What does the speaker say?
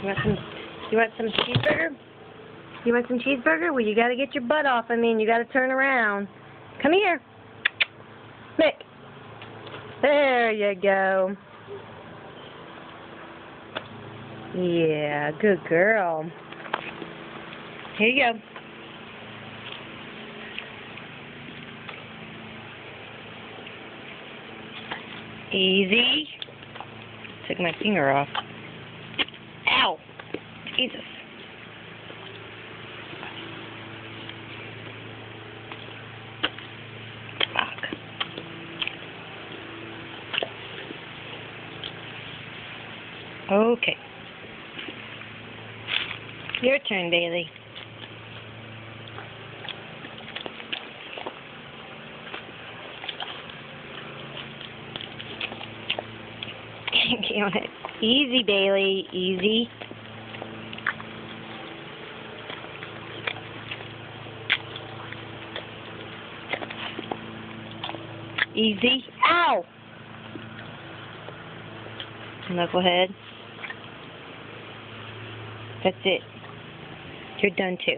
You want some cheeseburger? You want some cheeseburger? Well, you gotta get your butt off of me and you gotta turn around. Come here. Mick. There you go. Yeah, good girl. Here you go. Easy. Took my finger off. Ow! Jesus. Fuck. Okay. Your turn, Bailey. Easy, Bailey. Easy. Easy. Ow! Knucklehead. That's it. You're done too.